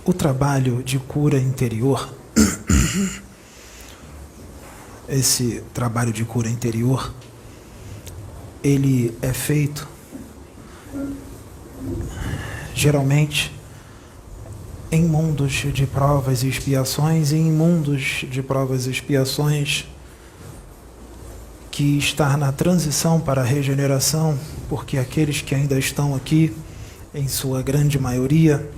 O trabalho de cura interior, esse trabalho de cura interior, ele é feito geralmente em mundos de provas e expiações, e em mundos de provas e expiações que está na transição para a regeneração, porque aqueles que ainda estão aqui, em sua grande maioria,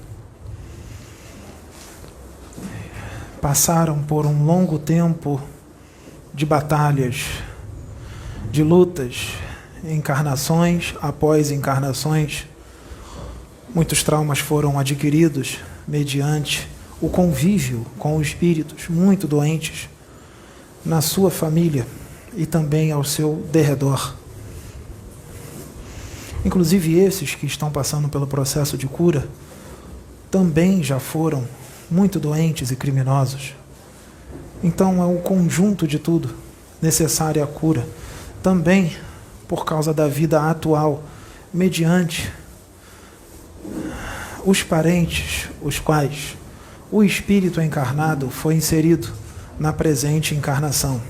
passaram por um longo tempo de batalhas, de lutas, encarnações após encarnações. Muitos traumas foram adquiridos mediante o convívio com espíritos muito doentes na sua família e também ao seu derredor. Inclusive esses que estão passando pelo processo de cura também já foram muito doentes e criminosos. Então é o conjunto de tudo necessário à cura, também por causa da vida atual, mediante os parentes, os quais o espírito encarnado foi inserido na presente encarnação.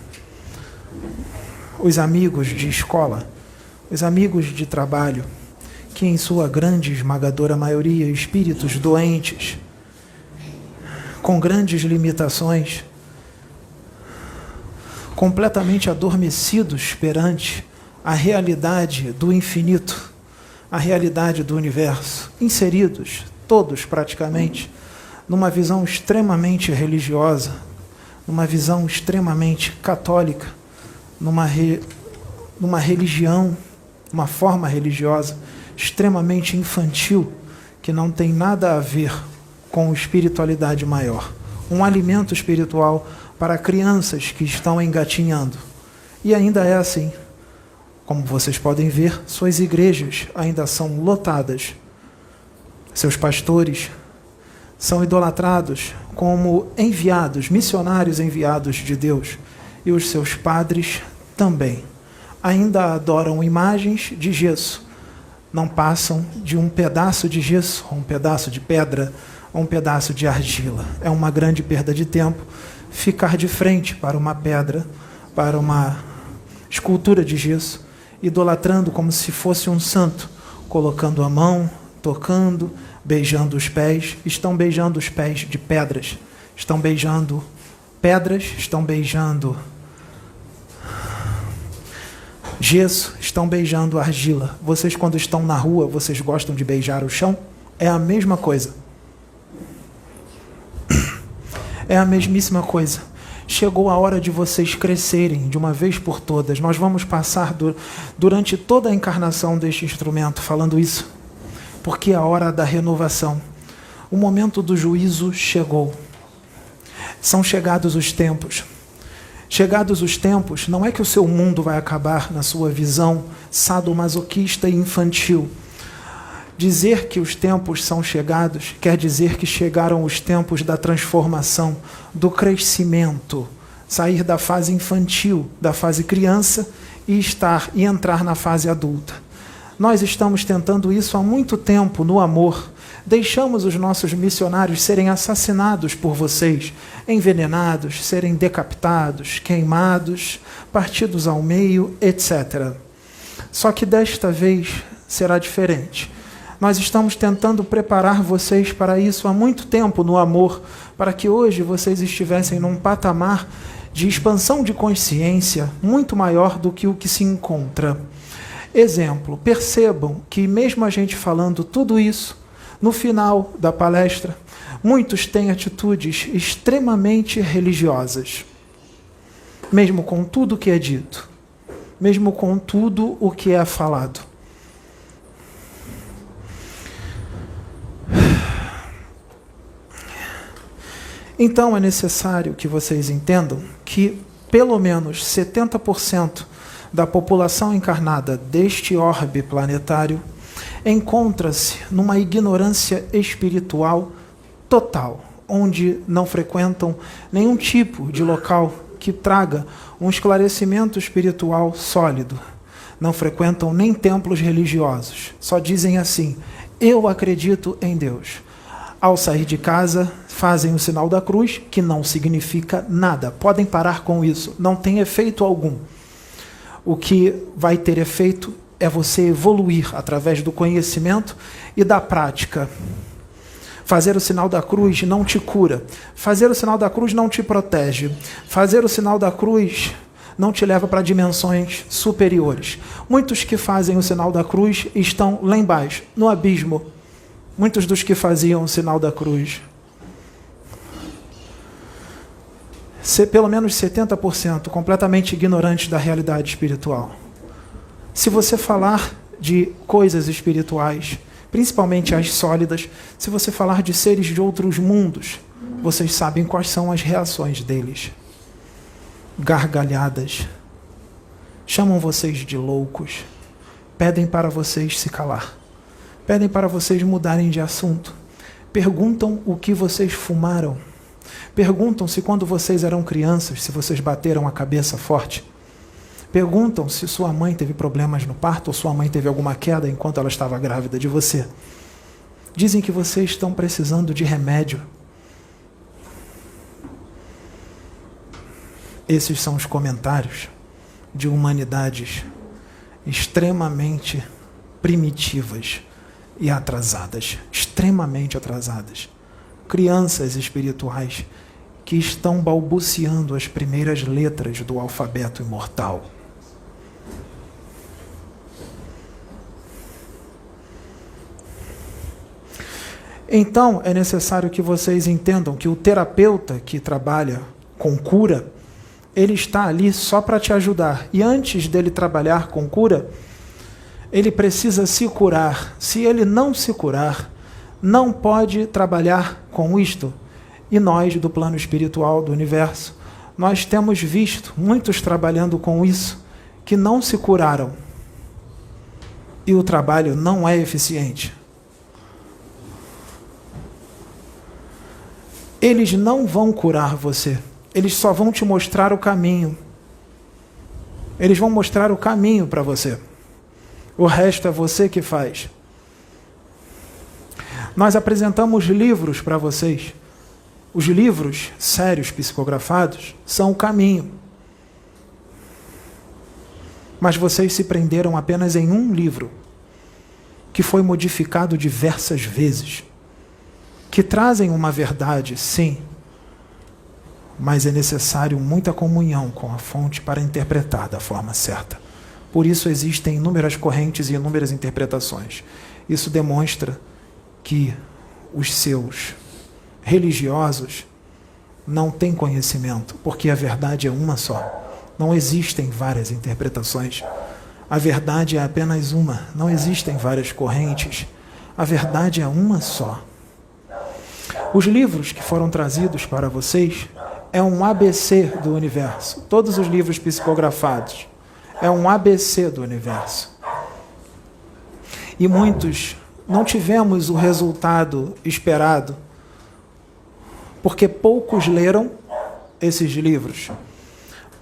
Os amigos de escola, os amigos de trabalho, que em sua grande esmagadora maioria, espíritos doentes, com grandes limitações, completamente adormecidos perante a realidade do infinito, a realidade do universo, inseridos, todos praticamente, numa visão extremamente religiosa, numa visão extremamente católica, numa religião, uma forma religiosa extremamente infantil, que não tem nada a ver com espiritualidade maior. Um alimento espiritual para crianças que estão engatinhando. E ainda é assim. Como vocês podem ver, suas igrejas ainda são lotadas. Seus pastores são idolatrados como enviados, missionários enviados de Deus. E os seus padres também. Ainda adoram imagens de gesso. Não passam de um pedaço de gesso, um pedaço de pedra, um pedaço de argila. É uma grande perda de tempo ficar de frente para uma pedra, para uma escultura de gesso, idolatrando como se fosse um santo, colocando a mão, tocando, beijando os pés. Estão beijando os pés de pedras, estão beijando pedras, estão beijando gesso, estão beijando argila. Vocês, quando estão na rua, vocês gostam de beijar o chão? É a mesma coisa. É a mesmíssima coisa. Chegou a hora de vocês crescerem de uma vez por todas. Nós vamos passar durante toda a encarnação deste instrumento falando isso, porque é a hora da renovação. O momento do juízo chegou. São chegados os tempos. Chegados os tempos, não é que o seu mundo vai acabar na sua visão sadomasoquista e infantil. Dizer que os tempos são chegados quer dizer que chegaram os tempos da transformação, do crescimento, sair da fase infantil, da fase criança e entrar na fase adulta. Nós estamos tentando isso há muito tempo no amor. Deixamos os nossos missionários serem assassinados por vocês, envenenados, serem decapitados, queimados, partidos ao meio, etc. Só que desta vez será diferente. Nós estamos tentando preparar vocês para isso há muito tempo no amor, para que hoje vocês estivessem num patamar de expansão de consciência muito maior do que o que se encontra. Exemplo, percebam que mesmo a gente falando tudo isso, no final da palestra, muitos têm atitudes extremamente religiosas. Mesmo com tudo o que é dito, mesmo com tudo o que é falado. Então é necessário que vocês entendam que pelo menos 70% da população encarnada deste orbe planetário encontra-se numa ignorância espiritual total, onde não frequentam nenhum tipo de local que traga um esclarecimento espiritual sólido. Não frequentam nem templos religiosos. Só dizem assim: eu acredito em Deus. Ao sair de casa, fazem o sinal da cruz, que não significa nada. Podem parar com isso, não tem efeito algum. O que vai ter efeito é você evoluir através do conhecimento e da prática. Fazer o sinal da cruz não te cura. Fazer o sinal da cruz não te protege. Fazer o sinal da cruz não te leva para dimensões superiores. Muitos que fazem o sinal da cruz estão lá embaixo, no abismo. Muitos dos que faziam o sinal da cruz, pelo menos 70%, completamente ignorantes da realidade espiritual. Se você falar de coisas espirituais, principalmente as sólidas, se você falar de seres de outros mundos, vocês sabem quais são as reações deles. Gargalhadas. Chamam vocês de loucos. Pedem para vocês se calar. Pedem para vocês mudarem de assunto. Perguntam o que vocês fumaram. Perguntam se quando vocês eram crianças, se vocês bateram a cabeça forte. Perguntam se sua mãe teve problemas no parto ou sua mãe teve alguma queda enquanto ela estava grávida de você. Dizem que vocês estão precisando de remédio. Esses são os comentários de humanidades extremamente primitivas e atrasadas. Extremamente atrasadas. Crianças espirituais que estão balbuciando as primeiras letras do alfabeto imortal. Então, é necessário que vocês entendam que o terapeuta que trabalha com cura, ele está ali só para te ajudar. E antes dele trabalhar com cura, ele precisa se curar. Se ele não se curar, não pode trabalhar com isto. E nós, do plano espiritual do universo, nós temos visto muitos trabalhando com isso, que não se curaram. E o trabalho não é eficiente. Eles não vão curar você. Eles só vão te mostrar o caminho. Eles vão mostrar o caminho para você. O resto é você que faz. Nós apresentamos livros para vocês. Os livros sérios psicografados são o caminho. Mas vocês se prenderam apenas em um livro, que foi modificado diversas vezes, que trazem uma verdade, sim, mas é necessário muita comunhão com a fonte para interpretar da forma certa. Por isso existem inúmeras correntes e inúmeras interpretações. Isso demonstra que os seus religiosos não têm conhecimento, porque a verdade é uma só. Não existem várias interpretações. A verdade é apenas uma. Não existem várias correntes. A verdade é uma só. Os livros que foram trazidos para vocês é um ABC do universo. Todos os livros psicografados é um ABC do universo. E muitos não tivemos o resultado esperado, porque poucos leram esses livros,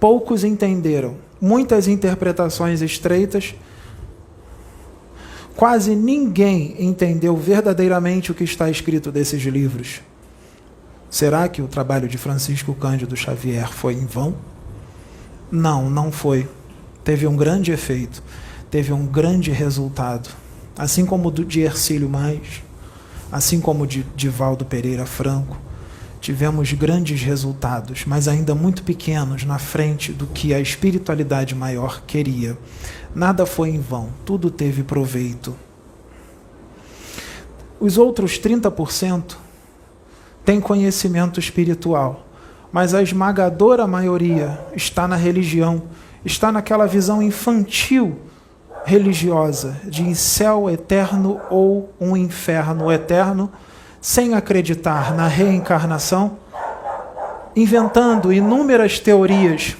poucos entenderam, muitas interpretações estreitas, quase ninguém entendeu verdadeiramente o que está escrito desses livros. Será que o trabalho de Francisco Cândido Xavier foi em vão? Não, não foi. Teve um grande efeito, teve um grande resultado, assim como o de Hercílio Mais, assim como o de Divaldo Pereira Franco. Tivemos grandes resultados, mas ainda muito pequenos na frente do que a espiritualidade maior queria. Nada foi em vão, tudo teve proveito. Os outros 30% têm conhecimento espiritual, mas a esmagadora maioria está na religião, está naquela visão infantil religiosa de céu eterno ou um inferno eterno, sem acreditar na reencarnação, inventando inúmeras teorias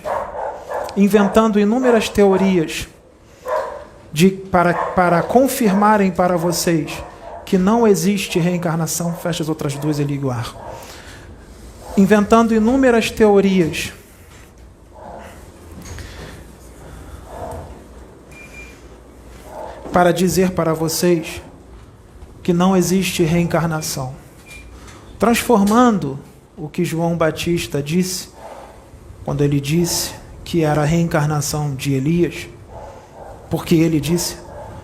para confirmarem para vocês que não existe reencarnação. Fecha as outras duas e liga o ar. Inventando inúmeras teorias para dizer para vocês que não existe reencarnação. transformando o que João Batista disse, quando ele disse que era a reencarnação de Elias. Porque ele disse?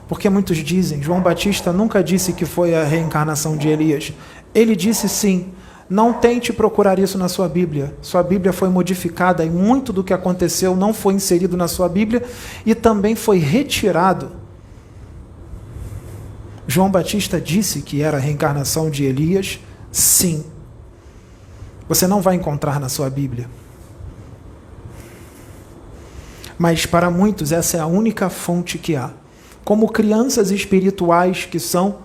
Porque muitos dizem, João Batista nunca disse que foi a reencarnação de Elias. Ele disse sim. Não tente procurar isso na sua Bíblia. Sua Bíblia foi modificada e muito do que aconteceu não foi inserido na sua Bíblia e também foi retirado. João Batista disse que era a reencarnação de Elias, sim. Você não vai encontrar na sua Bíblia. Mas para muitos essa é a única fonte que há. Como crianças espirituais que são,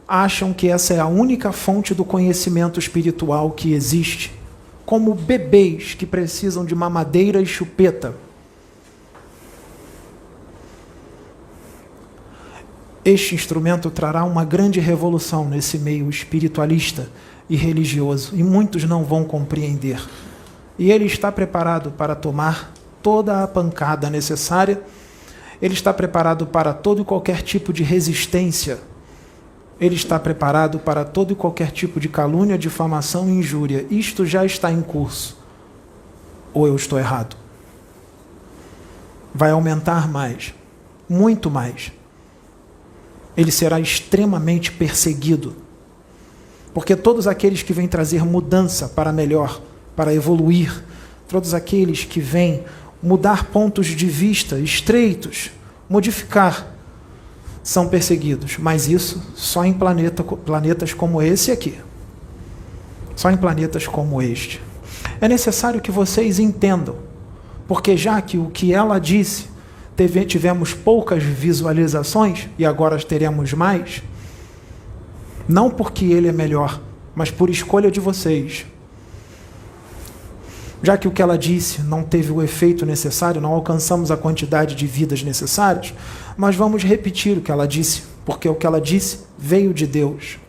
acham que essa é a única fonte do conhecimento espiritual que existe. Como bebês que precisam de mamadeira e chupeta. Este instrumento trará uma grande revolução nesse meio espiritualista e religioso, e muitos não vão compreender. E ele está preparado para tomar toda a pancada necessária, ele está preparado para todo e qualquer tipo de resistência, ele está preparado para todo e qualquer tipo de calúnia, difamação e injúria. Isto já está em curso. Ou eu estou errado? Vai aumentar mais, muito mais. Ele será extremamente perseguido, porque todos aqueles que vêm trazer mudança para melhor, para evoluir, todos aqueles que vêm mudar pontos de vista estreitos, modificar, são perseguidos. Mas isso só em planetas como esse aqui. Só em planetas como este. É necessário que vocês entendam, porque já que o que ela disse, tivemos poucas visualizações e agora teremos mais, não porque ele é melhor, mas por escolha de vocês. Já que o que ela disse não teve o efeito necessário, não alcançamos a quantidade de vidas necessárias, nós vamos repetir o que ela disse, porque o que ela disse veio de Deus.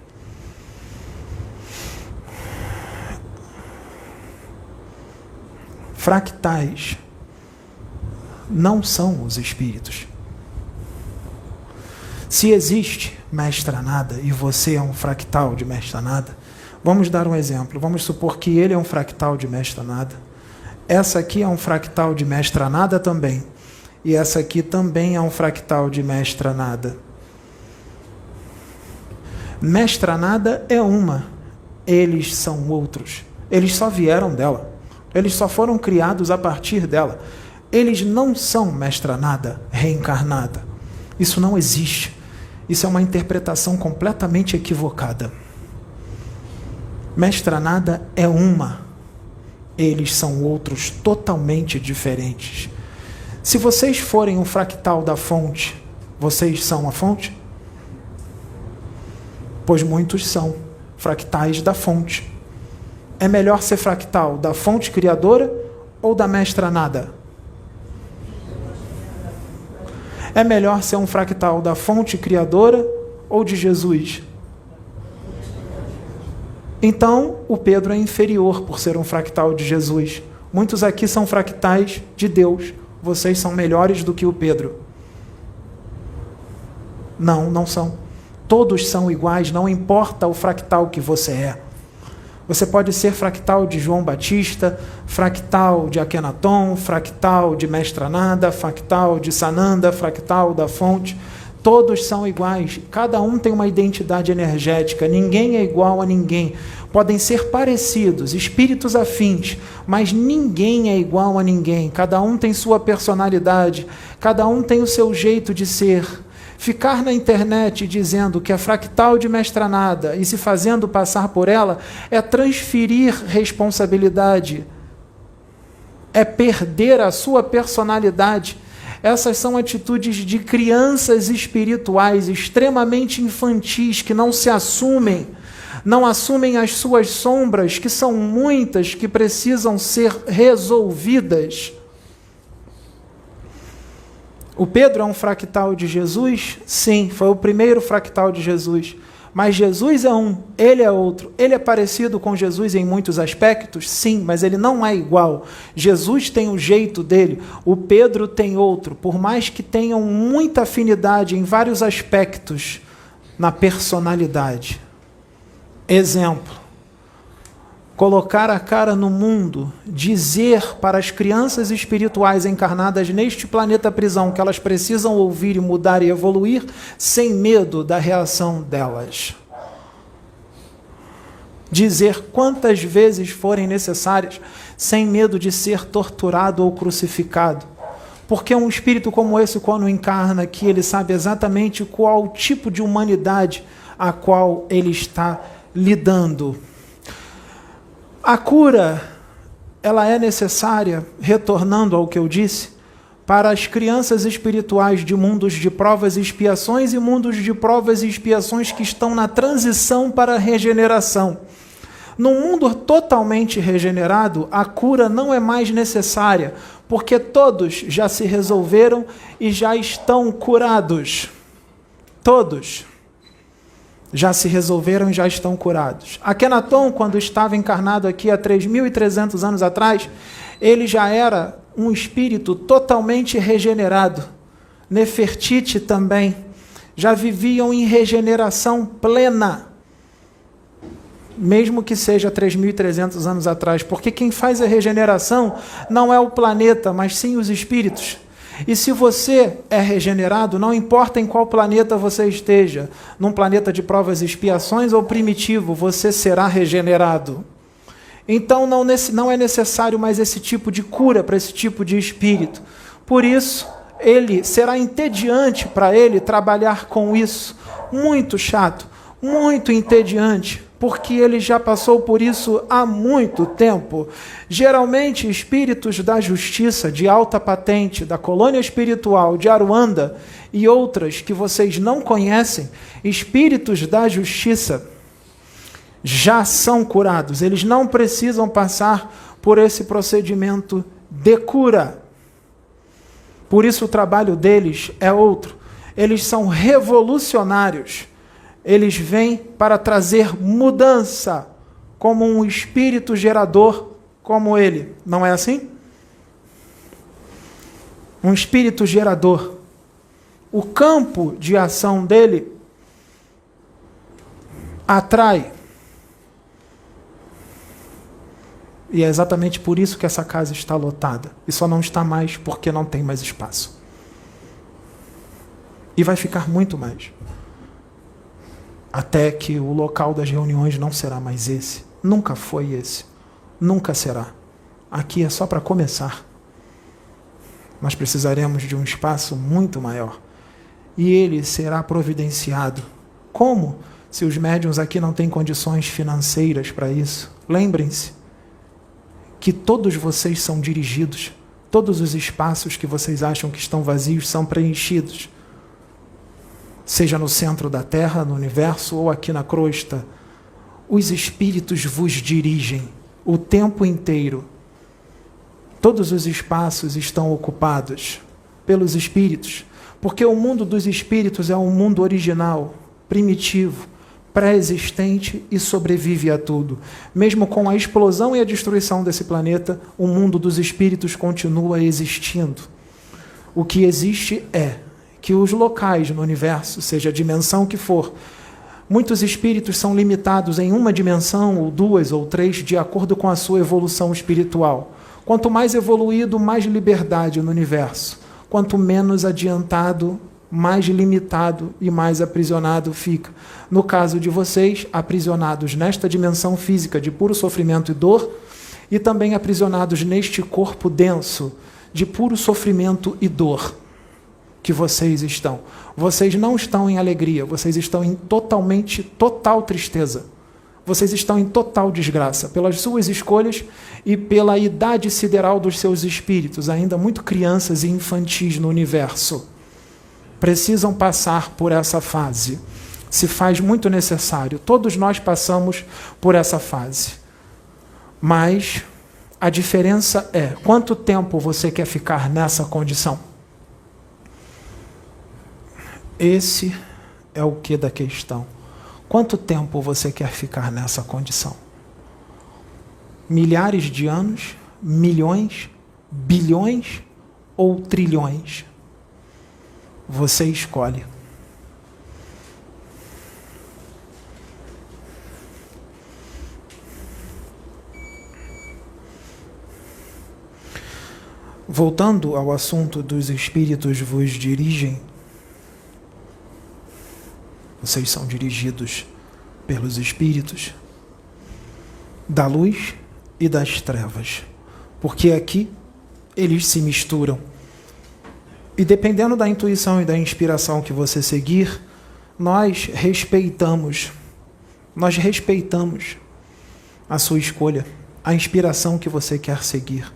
Fractais não são os espíritos. Se existe Mestra Nada e você é um fractal de Mestra Nada, vamos dar um exemplo. Vamos supor que ele é um fractal de Mestra Nada. Essa aqui é um fractal de Mestra Nada também. E essa aqui também é um fractal de Mestra Nada. Mestra Nada é uma. Eles são outros. Eles só vieram dela. Eles só foram criados a partir dela. Eles não são Mestra Nada reencarnada. Isso não existe. Isso é uma interpretação completamente equivocada. Mestra Nada é uma. Eles são outros totalmente diferentes. Se vocês forem um fractal da fonte, vocês são a fonte? Pois muitos são fractais da fonte. É melhor ser fractal da fonte criadora ou da Mestra Nada? É melhor ser um fractal da fonte criadora ou de Jesus? Então, o Pedro é inferior por ser um fractal de Jesus. Muitos aqui são fractais de Deus. Vocês são melhores do que o Pedro. Não, não são. Todos são iguais, não importa o fractal que você é. Você pode ser fractal de João Batista, fractal de Akhenaton, fractal de Mestra Nada, fractal de Sananda, fractal da fonte. Todos são iguais. Cada um tem uma identidade energética. Ninguém é igual a ninguém. Podem ser parecidos, espíritos afins, mas ninguém é igual a ninguém. Cada um tem sua personalidade. Cada um tem o seu jeito de ser. Ficar na internet dizendo que é fractal de Mestra Nada e se fazendo passar por ela é transferir responsabilidade, é perder a sua personalidade. Essas são atitudes de crianças espirituais extremamente infantis que não se assumem, não assumem as suas sombras, que são muitas, que precisam ser resolvidas. O Pedro é um fractal de Jesus? Sim, foi o primeiro fractal de Jesus. Mas Jesus é um, ele é outro. Ele é parecido com Jesus em muitos aspectos? Sim, mas ele não é igual. Jesus tem o jeito dele, o Pedro tem outro. Por mais que tenham muita afinidade em vários aspectos na personalidade. Exemplo, colocar a cara no mundo, dizer para as crianças espirituais encarnadas neste planeta prisão que elas precisam ouvir e mudar e evoluir sem medo da reação delas. Dizer quantas vezes forem necessárias, sem medo de ser torturado ou crucificado. Porque um espírito como esse, quando encarna aqui, ele sabe exatamente qual tipo de humanidade a qual ele está lidando. A cura, ela é necessária, retornando ao que eu disse, para as crianças espirituais de mundos de provas e expiações e mundos de provas e expiações que estão na transição para a regeneração. Num mundo totalmente regenerado, a cura não é mais necessária, porque todos já se resolveram e já estão curados. Todos já se resolveram e já estão curados. Akenaton, quando estava encarnado aqui há 3.300 anos atrás, ele já era um espírito totalmente regenerado. Nefertiti também. Já viviam em regeneração plena. Mesmo que seja 3.300 anos atrás. Porque quem faz a regeneração não é o planeta, mas sim os espíritos. E se você é regenerado, não importa em qual planeta você esteja, num planeta de provas e expiações ou primitivo, você será regenerado. Então não é necessário mais esse tipo de cura para esse tipo de espírito. Por isso, ele será entediante para ele trabalhar com isso. Muito chato, muito entediante. Porque ele já passou por isso há muito tempo. Geralmente, espíritos da justiça, de alta patente, da colônia espiritual de Aruanda e outras que vocês não conhecem, espíritos da justiça já são curados. Eles não precisam passar por esse procedimento de cura. Por isso o trabalho deles é outro. Eles são revolucionários. Eles vêm para trazer mudança, como um espírito gerador como ele. Não é assim? Um espírito gerador. O campo de ação dele atrai. E é exatamente por isso que essa casa está lotada. E só não está mais porque não tem mais espaço. E vai ficar muito mais. Até que o local das reuniões não será mais esse. Nunca foi esse. Nunca será. Aqui é só para começar. Nós precisaremos de um espaço muito maior. E ele será providenciado. Como? Se os médiuns aqui não têm condições financeiras para isso. Lembrem-se que todos vocês são dirigidos. Todos os espaços que vocês acham que estão vazios são preenchidos. Seja no centro da Terra, no universo ou aqui na crosta, os espíritos vos dirigem o tempo inteiro. Todos os espaços estão ocupados pelos espíritos, porque o mundo dos espíritos é um mundo original, primitivo, pré-existente e sobrevive a tudo. Mesmo com a explosão e a destruição desse planeta, o mundo dos espíritos continua existindo. O que existe é que os locais no universo, seja a dimensão que for, muitos espíritos são limitados em uma dimensão, ou duas, ou três, de acordo com a sua evolução espiritual. Quanto mais evoluído, mais liberdade no universo. Quanto menos adiantado, mais limitado e mais aprisionado fica. No caso de vocês, aprisionados nesta dimensão física de puro sofrimento e dor, e também aprisionados neste corpo denso de puro sofrimento e dor. Que vocês estão. Vocês não estão em alegria, vocês estão em total tristeza. Vocês estão em total desgraça, pelas suas escolhas e pela idade sideral dos seus espíritos, ainda muito crianças e infantis no universo. Precisam passar por essa fase. Se faz muito necessário. Todos nós passamos por essa fase. Mas a diferença é, quanto tempo você quer ficar nessa condição? Esse é o que da questão. Quanto tempo você quer ficar nessa condição? Milhares de anos? Milhões? Bilhões? Ou trilhões? Você escolhe. Voltando ao assunto dos espíritos vos dirigem, vocês são dirigidos pelos espíritos da luz e das trevas, porque aqui eles se misturam. E dependendo da intuição e da inspiração que você seguir, nós respeitamos a sua escolha, a inspiração que você quer seguir,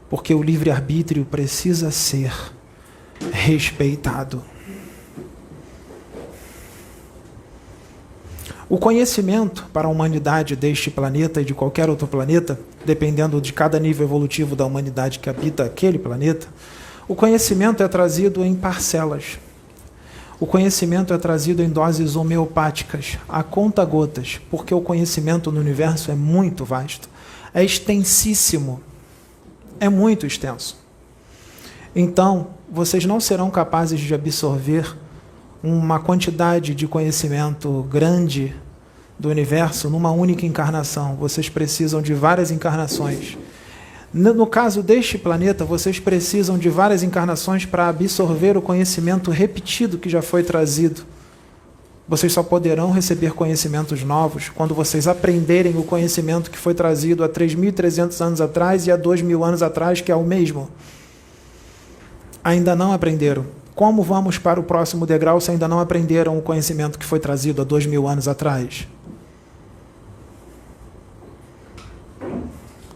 porque o livre-arbítrio precisa ser respeitado. O conhecimento para a humanidade deste planeta e de qualquer outro planeta, dependendo de cada nível evolutivo da humanidade que habita aquele planeta, o conhecimento é trazido em parcelas. O conhecimento é trazido em doses homeopáticas, a conta-gotas, porque o conhecimento no universo é muito vasto, é extensíssimo, é muito extenso. Então, vocês não serão capazes de absorver uma quantidade de conhecimento grande do universo numa única encarnação. Vocês precisam de várias encarnações. No caso deste planeta, vocês precisam de várias encarnações para absorver o conhecimento repetido que já foi trazido. Vocês só poderão receber conhecimentos novos quando vocês aprenderem o conhecimento que foi trazido há 3.300 anos atrás e há 2.000 anos atrás, que é o mesmo. Ainda não aprenderam. Como vamos para o próximo degrau se ainda não aprenderam o conhecimento que foi trazido há 2.000 anos atrás?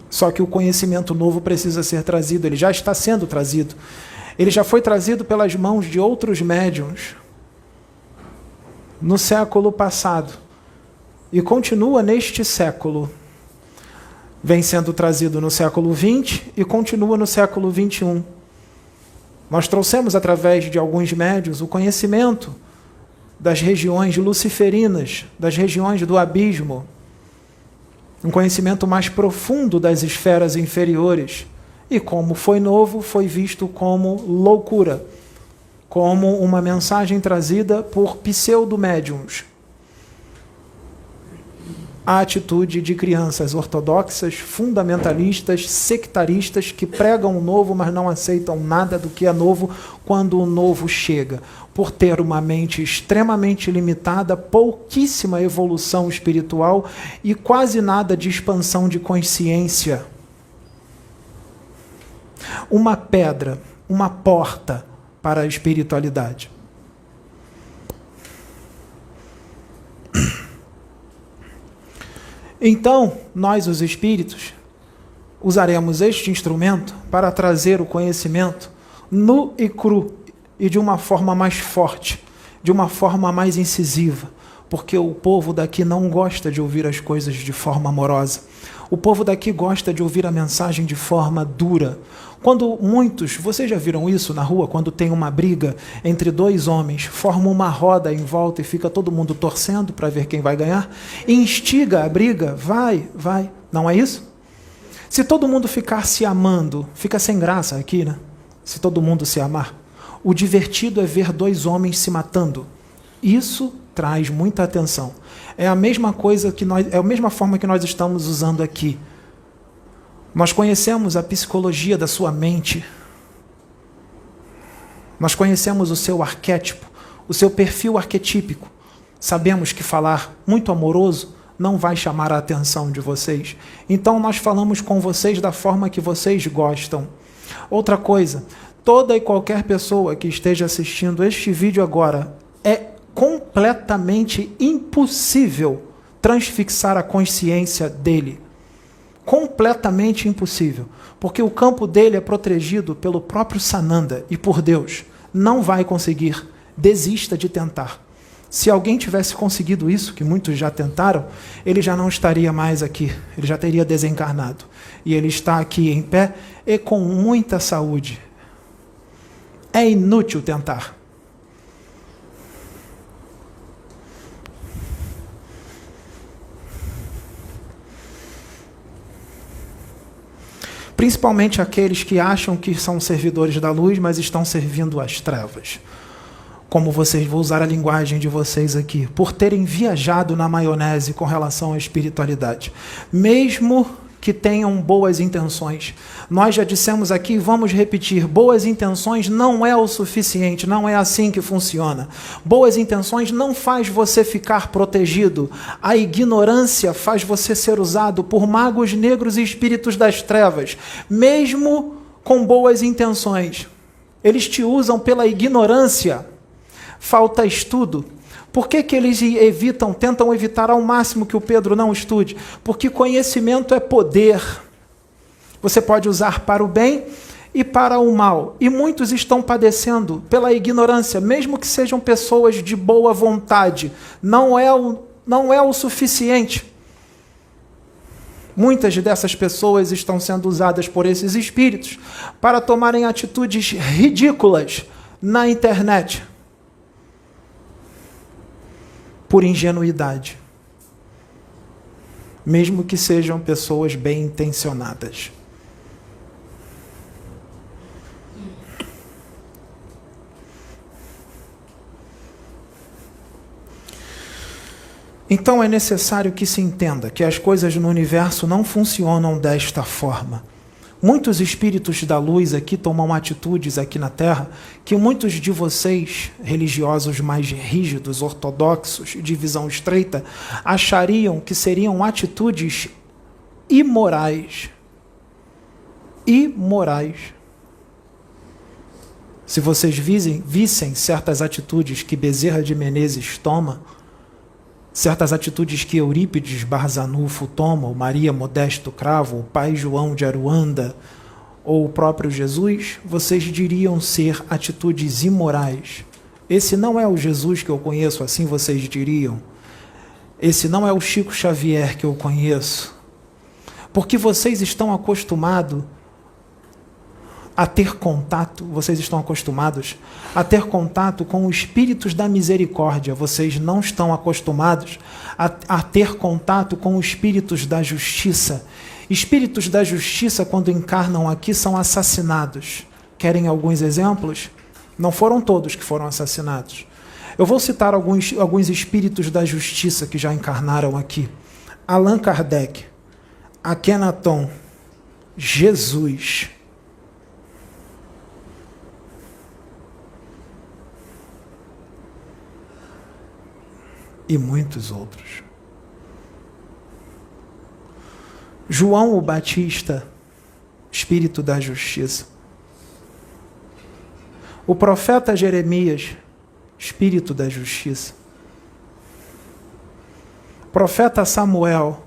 Só que o conhecimento novo precisa ser trazido, ele já está sendo trazido. Ele já foi trazido pelas mãos de outros médiuns no século passado e continua neste século. Vem sendo trazido no século XX e continua no século XXI. Nós trouxemos através de alguns médiuns o conhecimento das regiões luciferinas, das regiões do abismo, um conhecimento mais profundo das esferas inferiores. E como foi novo, foi visto como loucura, como uma mensagem trazida por pseudo-médiuns. A atitude de crianças ortodoxas, fundamentalistas, sectaristas, que pregam o novo, mas não aceitam nada do que é novo quando o novo chega. Por ter uma mente extremamente limitada, pouquíssima evolução espiritual e quase nada de expansão de consciência. Uma pedra, uma porta para a espiritualidade. Então, nós, os espíritos, usaremos este instrumento para trazer o conhecimento nu e cru e de uma forma mais forte, de uma forma mais incisiva, porque o povo daqui não gosta de ouvir as coisas de forma amorosa. O povo daqui gosta de ouvir a mensagem de forma dura. Quando muitos, vocês já viram isso na rua, quando tem uma briga entre dois homens, formam uma roda em volta e fica todo mundo torcendo para ver quem vai ganhar, e instiga a briga, vai, não é isso? Se todo mundo ficar se amando, fica sem graça aqui, né? Se todo mundo se amar. O divertido é ver dois homens se matando. Isso traz muita atenção. É a mesma coisa que é a mesma forma que nós estamos usando aqui. Nós conhecemos a psicologia da sua mente. Nós conhecemos o seu arquétipo, o seu perfil arquetípico. Sabemos que falar muito amoroso não vai chamar a atenção de vocês. Então nós falamos com vocês da forma que vocês gostam. Outra coisa, toda e qualquer pessoa que esteja assistindo este vídeo agora, é completamente impossível transfixar a consciência dele. Completamente impossível. Porque o campo dele é protegido pelo próprio Sananda e por Deus. Não vai conseguir. Desista de tentar. Se alguém tivesse conseguido isso, que muitos já tentaram, ele já não estaria mais aqui. Ele já teria desencarnado. E ele está aqui em pé e com muita saúde. É inútil tentar. Principalmente aqueles que acham que são servidores da luz, mas estão servindo às trevas. Como vocês, vou usar a linguagem de vocês aqui, por terem viajado na maionese com relação à espiritualidade. Mesmo que tenham boas intenções. Nós já dissemos aqui e vamos repetir, boas intenções não é o suficiente, não é assim que funciona. Boas intenções não faz você ficar protegido. A ignorância faz você ser usado por magos negros e espíritos das trevas, mesmo com boas intenções. Eles te usam pela ignorância. Falta estudo. Por que eles tentam evitar ao máximo que o Pedro não estude? Porque conhecimento é poder. Você pode usar para o bem e para o mal. E muitos estão padecendo pela ignorância, mesmo que sejam pessoas de boa vontade. Não é o suficiente. Muitas dessas pessoas estão sendo usadas por esses espíritos para tomarem atitudes ridículas na internet. Por ingenuidade. Mesmo que sejam pessoas bem intencionadas. Então é necessário que se entenda que as coisas no universo não funcionam desta forma. Muitos espíritos da luz aqui tomam atitudes aqui na Terra que muitos de vocês, religiosos mais rígidos, ortodoxos, de visão estreita, achariam que seriam atitudes imorais. Imorais. Se vocês vissem certas atitudes que Bezerra de Menezes toma, certas atitudes que Eurípides Barzanufo toma, ou Maria Modesto Cravo, o pai João de Aruanda, ou o próprio Jesus, vocês diriam ser atitudes imorais. Esse não é o Jesus que eu conheço, assim vocês diriam. Esse não é o Chico Xavier que eu conheço. Porque vocês estão acostumados a ter contato, vocês estão acostumados a ter contato com os espíritos da misericórdia, vocês não estão acostumados a ter contato com os espíritos da justiça. Espíritos da justiça, quando encarnam aqui, são assassinados. Querem alguns exemplos? Não foram todos que foram assassinados. Eu vou citar alguns espíritos da justiça que já encarnaram aqui. Allan Kardec, Akhenaton, Jesus, e muitos outros. João o Batista, espírito da justiça. O profeta Jeremias, espírito da justiça. Profeta Samuel,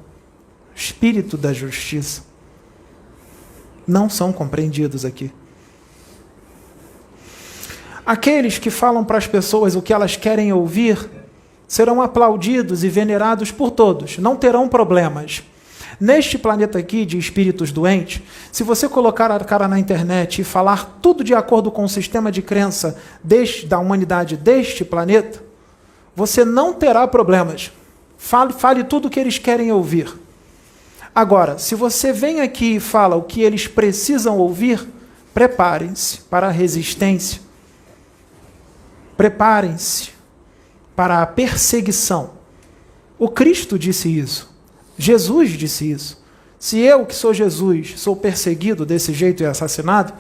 espírito da justiça. Não são compreendidos aqui. Aqueles que falam para as pessoas o que elas querem ouvir serão aplaudidos e venerados por todos, não terão problemas. Neste planeta aqui de espíritos doentes, se você colocar a cara na internet e falar tudo de acordo com o sistema de crença da humanidade deste planeta, você não terá problemas. Fale tudo o que eles querem ouvir. Agora, se você vem aqui e fala o que eles precisam ouvir, preparem-se para a resistência. Preparem-se para a perseguição. O Cristo disse isso. Jesus disse isso. Se eu, que sou Jesus, sou perseguido desse jeito e assassinado,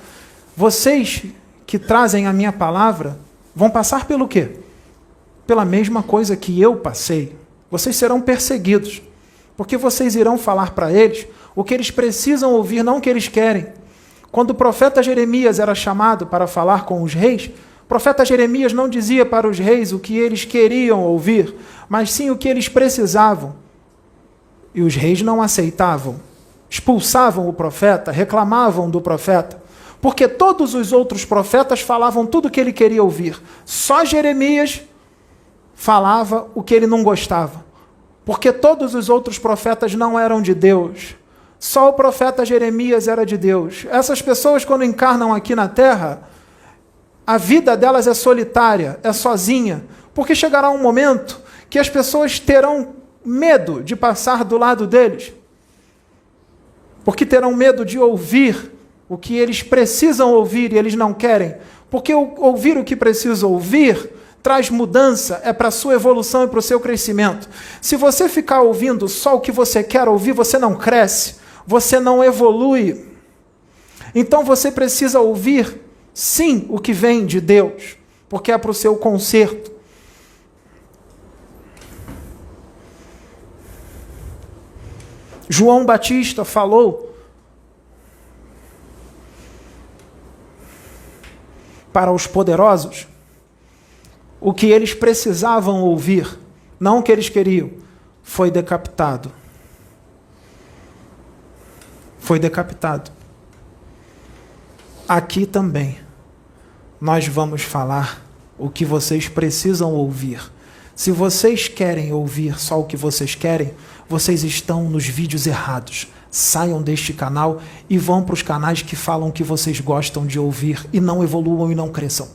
vocês que trazem a minha palavra vão passar pelo quê? Pela mesma coisa que eu passei. Vocês serão perseguidos, porque vocês irão falar para eles o que eles precisam ouvir, não o que eles querem. Quando o profeta Jeremias era chamado para falar com os reis, o profeta Jeremias não dizia para os reis o que eles queriam ouvir, mas sim o que eles precisavam. E os reis não aceitavam, expulsavam o profeta, reclamavam do profeta, porque todos os outros profetas falavam tudo o que ele queria ouvir. Só Jeremias falava o que ele não gostava, porque todos os outros profetas não eram de Deus. Só o profeta Jeremias era de Deus. Essas pessoas, quando encarnam aqui na Terra, a vida delas é solitária, é sozinha, porque chegará um momento que as pessoas terão medo de passar do lado deles, porque terão medo de ouvir o que eles precisam ouvir e eles não querem, porque ouvir o que precisa ouvir traz mudança, é para a sua evolução e para o seu crescimento. Se você ficar ouvindo só o que você quer ouvir, você não cresce, você não evolui. Então você precisa ouvir, sim, o que vem de Deus, porque é para o seu conserto. João Batista falou para os poderosos o que eles precisavam ouvir, não o que eles queriam. Foi decapitado. Foi decapitado. Aqui também nós vamos falar o que vocês precisam ouvir. Se vocês querem ouvir só o que vocês querem, vocês estão nos vídeos errados. Saiam deste canal e vão para os canais que falam o que vocês gostam de ouvir e não evoluam e não cresçam.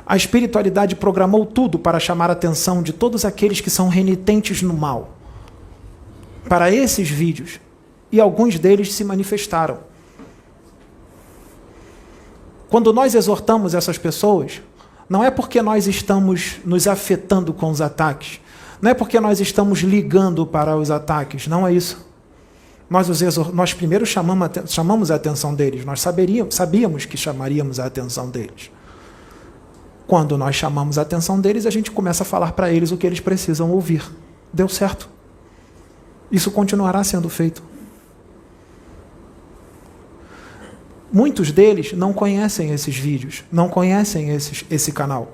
A espiritualidade programou tudo para chamar a atenção de todos aqueles que são renitentes no mal para esses vídeos, e alguns deles se manifestaram. Quando nós exortamos essas pessoas, não é porque nós estamos nos afetando com os ataques, não é porque nós estamos ligando para os ataques, não é isso. Nós primeiro chamamos a atenção deles, nós sabíamos que chamaríamos a atenção deles. Quando nós chamamos a atenção deles, a gente começa a falar para eles o que eles precisam ouvir. Deu certo. Isso continuará sendo feito. Muitos deles não conhecem esses vídeos, não conhecem esse canal.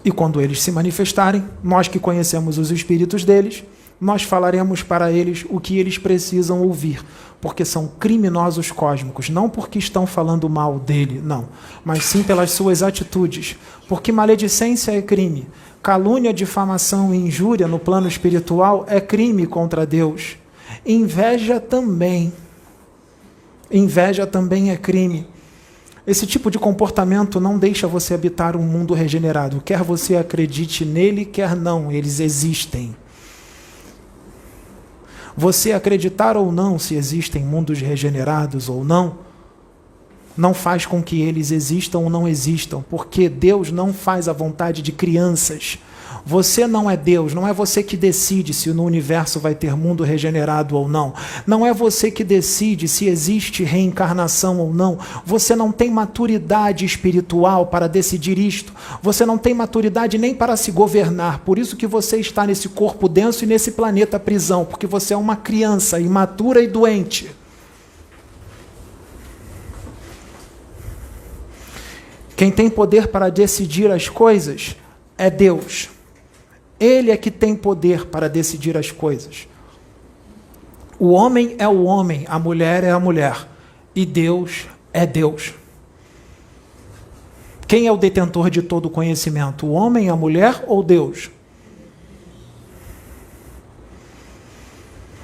E quando eles se manifestarem, nós que conhecemos os espíritos deles, nós falaremos para eles o que eles precisam ouvir, porque são criminosos cósmicos, não porque estão falando mal dele, não, mas sim pelas suas atitudes, porque maledicência é crime, calúnia, difamação e injúria no plano espiritual é crime contra Deus, inveja também é crime. Esse tipo de comportamento não deixa você habitar um mundo regenerado, quer você acredite nele, quer não, eles existem. Você acreditar ou não se existem mundos regenerados ou não, não faz com que eles existam ou não existam, porque Deus não faz a vontade de crianças. Você não é Deus, não é você que decide se no universo vai ter mundo regenerado ou não. Não é você que decide se existe reencarnação ou não. Você não tem maturidade espiritual para decidir isto. Você não tem maturidade nem para se governar. Por isso que você está nesse corpo denso e nesse planeta prisão, porque você é uma criança imatura e doente. Quem tem poder para decidir as coisas é Deus. Ele é que tem poder para decidir as coisas. O homem é o homem, a mulher é a mulher. E Deus é Deus. Quem é o detentor de todo o conhecimento? O homem, a mulher ou Deus?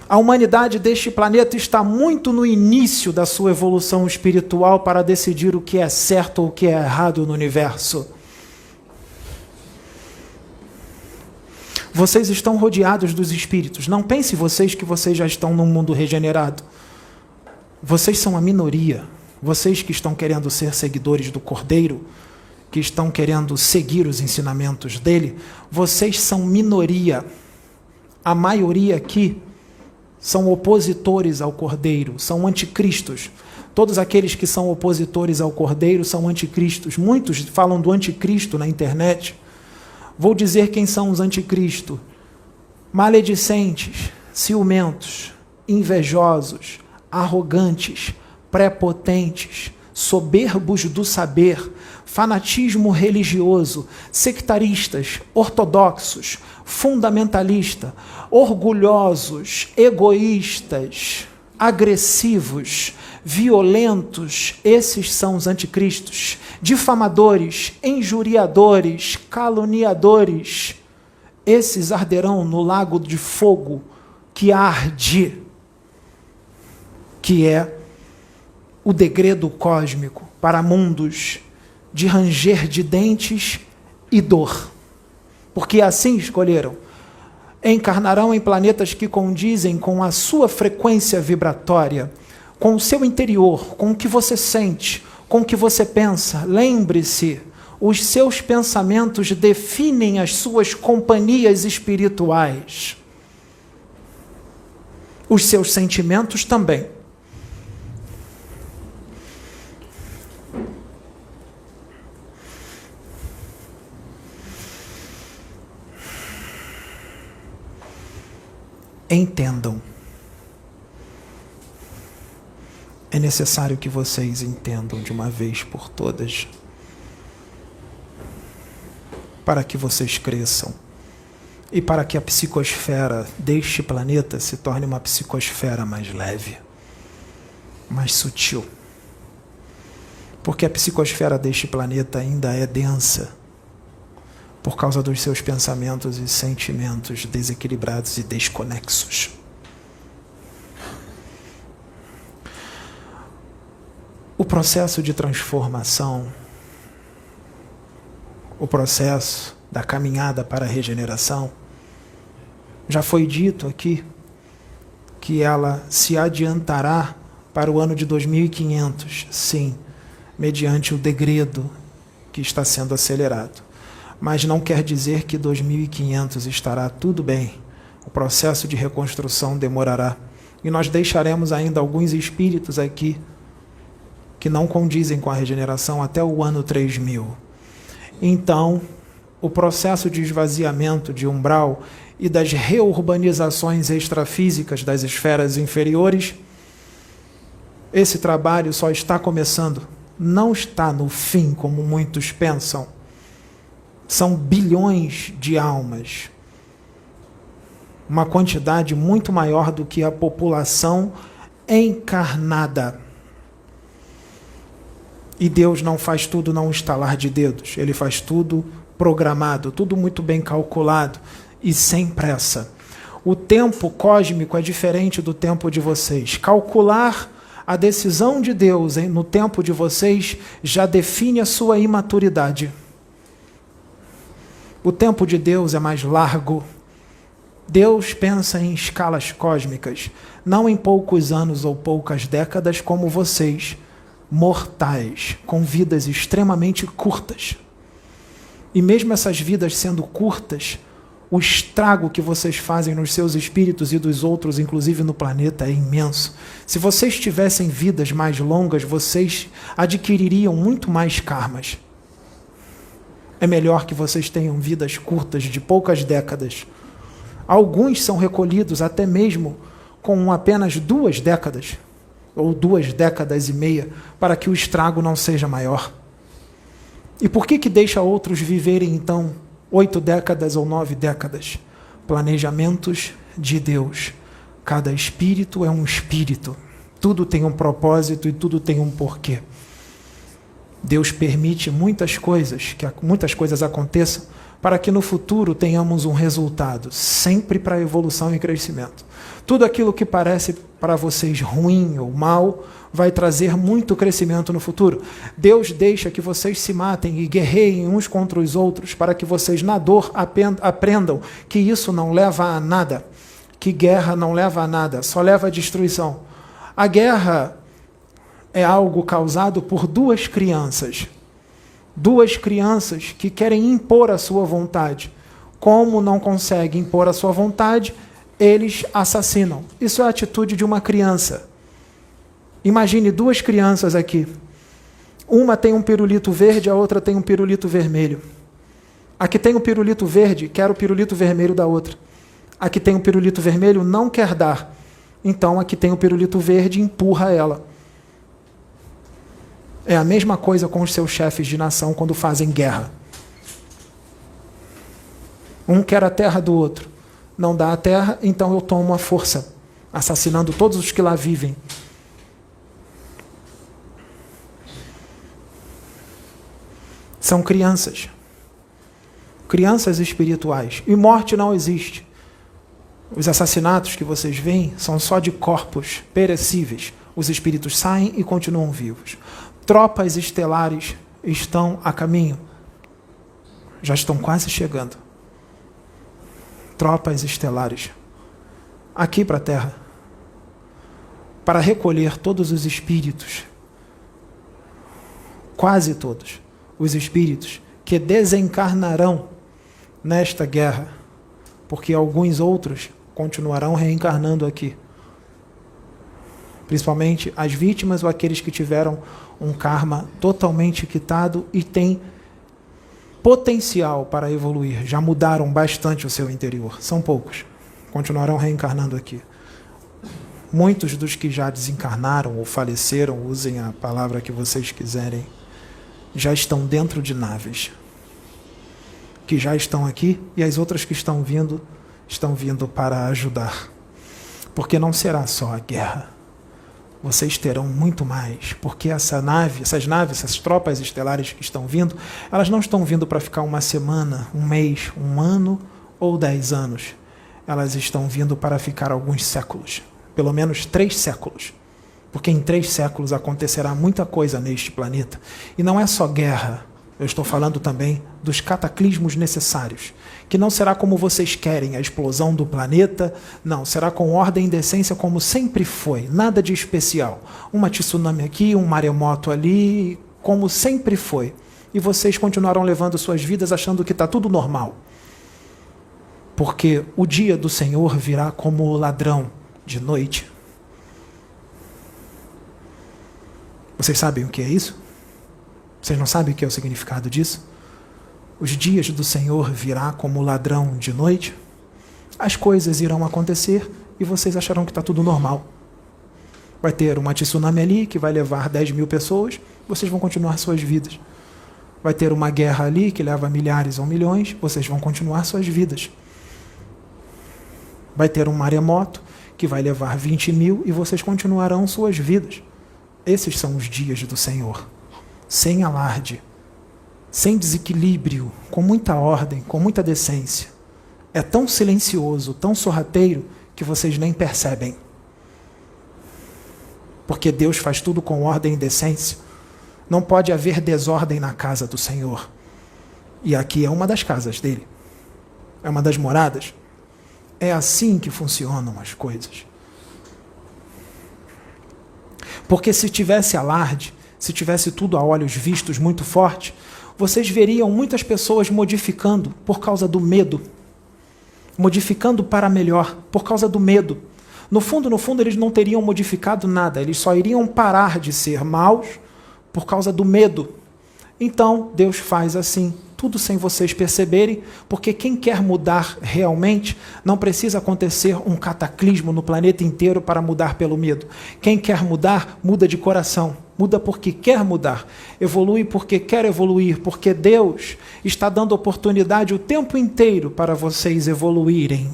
A humanidade deste planeta está muito no início da sua evolução espiritual para decidir o que é certo ou o que é errado no universo. Vocês estão rodeados dos espíritos. Não pense vocês que vocês já estão num mundo regenerado. Vocês são a minoria. Vocês que estão querendo ser seguidores do Cordeiro, que estão querendo seguir os ensinamentos dele, vocês são minoria. A maioria aqui são opositores ao Cordeiro, são anticristos. Todos aqueles que são opositores ao Cordeiro são anticristos. Muitos falam do anticristo na internet. Vou dizer quem são os anticristos: maledicentes, ciumentos, invejosos, arrogantes, prepotentes, soberbos do saber, fanatismo religioso, sectaristas, ortodoxos, fundamentalista, orgulhosos, egoístas, agressivos, violentos, esses são os anticristos, difamadores, injuriadores, caluniadores, esses arderão no lago de fogo que arde, que é o degredo cósmico para mundos de ranger de dentes e dor, porque assim escolheram. Encarnarão em planetas que condizem com a sua frequência vibratória, com o seu interior, com o que você sente, com o que você pensa. Lembre-se, os seus pensamentos definem as suas companhias espirituais. Os seus sentimentos também. Entendam. É necessário que vocês entendam de uma vez por todas, para que vocês cresçam e para que a psicosfera deste planeta se torne uma psicosfera mais leve, mais sutil. Porque a psicosfera deste planeta ainda é densa por causa dos seus pensamentos e sentimentos desequilibrados e desconexos. O processo de transformação, o processo da caminhada para a regeneração, já foi dito aqui que ela se adiantará para o ano de 2500, sim, mediante o degredo que está sendo acelerado. Mas não quer dizer que 2500 estará tudo bem. O processo de reconstrução demorará. E nós deixaremos ainda alguns espíritos aqui que não condizem com a regeneração até o ano 3000. Então, o processo de esvaziamento de umbral e das reurbanizações extrafísicas das esferas inferiores, esse trabalho só está começando. Não está no fim, como muitos pensam. São bilhões de almas. Uma quantidade muito maior do que a população encarnada. E Deus não faz tudo num estalar de dedos. Ele faz tudo programado, tudo muito bem calculado e sem pressa. O tempo cósmico é diferente do tempo de vocês. Calcular a decisão de Deus no tempo de vocês já define a sua imaturidade. O tempo de Deus é mais largo. Deus pensa em escalas cósmicas, não em poucos anos ou poucas décadas como vocês, mortais, com vidas extremamente curtas. E mesmo essas vidas sendo curtas, o estrago que vocês fazem nos seus espíritos e dos outros, inclusive no planeta, é imenso. Se vocês tivessem vidas mais longas, vocês adquiririam muito mais karmas. É melhor que vocês tenham vidas curtas, de poucas décadas. Alguns são recolhidos até mesmo com apenas 2 décadas, ou 2 décadas e meia, para que o estrago não seja maior. E por que deixa outros viverem, então, 8 décadas ou 9 décadas? Planejamentos de Deus. Cada espírito é um espírito. Tudo tem um propósito e tudo tem um porquê. Deus permite muitas coisas aconteçam para que no futuro tenhamos um resultado, sempre para evolução e crescimento. Tudo aquilo que parece para vocês ruim ou mal vai trazer muito crescimento no futuro. Deus deixa que vocês se matem e guerreiem uns contra os outros para que vocês na dor aprendam que isso não leva a nada, que guerra não leva a nada, só leva a destruição. A guerra é algo causado por 2 crianças. 2 crianças que querem impor a sua vontade. Como não conseguem impor a sua vontade, eles assassinam. Isso é a atitude de uma criança. Imagine 2 crianças aqui. Uma tem um pirulito verde, a outra tem um pirulito vermelho. A que tem o pirulito verde quer o pirulito vermelho da outra. A que tem o pirulito vermelho não quer dar. Então a que tem o pirulito verde empurra ela. É a mesma coisa com os seus chefes de nação quando fazem guerra. Um quer a terra do outro. Não dá a terra, então eu tomo a força, assassinando todos os que lá vivem. São crianças. Crianças espirituais. E morte não existe. Os assassinatos que vocês veem são só de corpos perecíveis. Os espíritos saem e continuam vivos. Tropas estelares estão a caminho. Já estão quase chegando. Tropas estelares. Aqui para a Terra. Para recolher todos os espíritos. Quase todos. Os espíritos que desencarnarão nesta guerra. Porque alguns outros continuarão reencarnando aqui. principalmente as vítimas ou aqueles que tiveram um karma totalmente quitado e têm potencial para evoluir, já mudaram bastante o seu interior. São poucos, continuarão reencarnando aqui. Muitos dos que já desencarnaram ou faleceram, usem a palavra que vocês quiserem, já estão dentro de naves, que já estão aqui, e as outras que estão vindo para ajudar. Porque não será só a guerra. Vocês terão muito mais, porque essas naves, essas tropas estelares que estão vindo, elas não estão vindo para ficar uma semana, um mês, um ano ou 10 anos. Elas estão vindo para ficar alguns séculos, pelo menos 3 séculos. Porque em 3 séculos acontecerá muita coisa neste planeta. E não é só guerra, eu estou falando também dos cataclismos necessários, que não será como vocês querem, a explosão do planeta, não, será com ordem e decência como sempre foi, nada de especial. Uma tsunami aqui, um maremoto ali, como sempre foi. E vocês continuarão levando suas vidas achando que está tudo normal. Porque o dia do Senhor virá como ladrão de noite. Vocês sabem o que é isso? Vocês não sabem o que é o significado disso? Os dias do Senhor virá como ladrão de noite. As coisas irão acontecer e vocês acharão que está tudo normal. Vai ter uma tsunami ali que vai levar 10.000 pessoas, vocês vão continuar suas vidas. Vai ter uma guerra ali que leva milhares ou milhões, vocês vão continuar suas vidas. Vai ter um maremoto que vai levar 20.000 e vocês continuarão suas vidas. Esses são os dias do Senhor. Sem alarde, sem desequilíbrio, com muita ordem, com muita decência. É tão silencioso, tão sorrateiro, que vocês nem percebem. Porque Deus faz tudo com ordem e decência. Não pode haver desordem na casa do Senhor. E aqui é uma das casas dele. É uma das moradas. É assim que funcionam as coisas. Porque se tivesse alarde, se tivesse tudo a olhos vistos muito forte, vocês veriam muitas pessoas modificando por causa do medo. Modificando para melhor, por causa do medo. No fundo, eles não teriam modificado nada, eles só iriam parar de ser maus por causa do medo. Então, Deus faz assim, tudo sem vocês perceberem, porque quem quer mudar realmente, não precisa acontecer um cataclismo no planeta inteiro para mudar pelo medo. Quem quer mudar, muda de coração. Muda porque quer mudar. Evolui porque quer evoluir, porque Deus está dando oportunidade o tempo inteiro para vocês evoluírem.